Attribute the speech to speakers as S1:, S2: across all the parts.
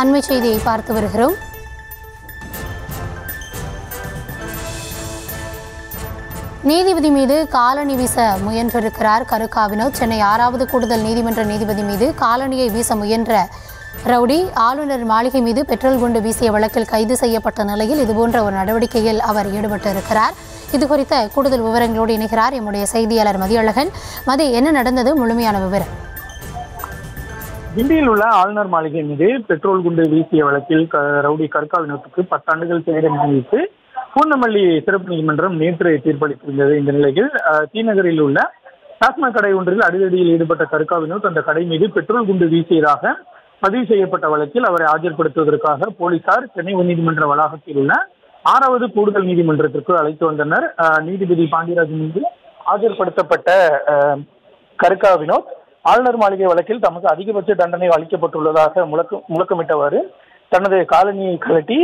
S1: அண்மை செய்தியை பார்த்து வருகிறோம். நீதிபதி மீது காலணி வீச முயன்றிருக்கிறார் கருக்கா வினோத். சென்னை 6வது கூடுதல் நீதிமன்ற நீதிபதி மீது காலணியை வீச முயன்ற ரவுடி ஆளுநர் மாளிகை மீது பெட்ரோல் குண்டு வீசிய வழக்கில் கைது செய்யப்பட்ட நிலையில் இதுபோன்ற ஒரு நடவடிக்கையில் அவர் ஈடுபட்டிருக்கிறார். இதுகுறித்த கூடுதல் விவரங்களோடு இணைகிறார் எம்முடைய செய்தியாளர் மதியழகன். மதி, என்ன நடந்தது? முழுமையான விவரம்.
S2: கிண்டியில் உள்ள ஆளுநர் மாளிகை மீது பெட்ரோல் குண்டு வீசிய வழக்கில் ரவுடி கருக்கா வினோத்துக்கு 10 ஆண்டுகள் சிறை தண்டனை விதித்து பூந்தமல்லி சிறப்பு நீதிமன்றம் நேற்று தீர்ப்பளித்திருந்தது. இந்த நிலையில் தீநகரில் உள்ள டாஸ்மாக் கடை ஒன்றில் அடிதடியில் ஈடுபட்ட கருக்கா வினோத் அந்த கடை மீது பெட்ரோல் குண்டு வீசியதாக பதிவு செய்யப்பட்ட வழக்கில் அவரை ஆஜர்படுத்துவதற்காக போலீசார் சென்னை உயர்நீதிமன்ற வளாகத்தில் உள்ள 6வது கூடுதல் நீதிமன்றத்திற்கு அழைத்து வந்தனர். நீதிபதி பாண்டியராஜன் மீது ஆஜர்படுத்தப்பட்ட கருக்கா வினோத் ஆளுநர் மாளிகை வழக்கில் தமக்கு அதிகபட்ச தண்டனை அளிக்கப்பட்டுள்ளதாக முழக்கமிட்டவாறு தனது காலணியை கழட்டி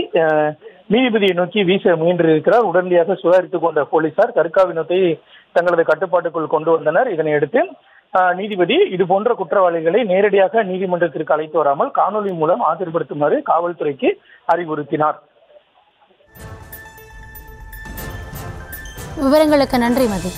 S2: நீதிபதியை நோக்கி வீச முயன்றிருக்கிறார். உடனடியாக சுதாரித்துக் கொண்ட போலீசார் கருக்கா வினோத்தை தங்களது கட்டுப்பாட்டுக்குள் கொண்டு வந்தனர். இதனையடுத்து நீதிபதி இதுபோன்ற குற்றவாளிகளை நேரடியாக நீதிமன்றத்திற்கு அழைத்து வராமல் காணொலி மூலம் ஆஜர்படுத்துமாறு காவல்துறைக்கு அறிவுறுத்தினார்.
S1: விவரங்களுக்கு நன்றி மதி.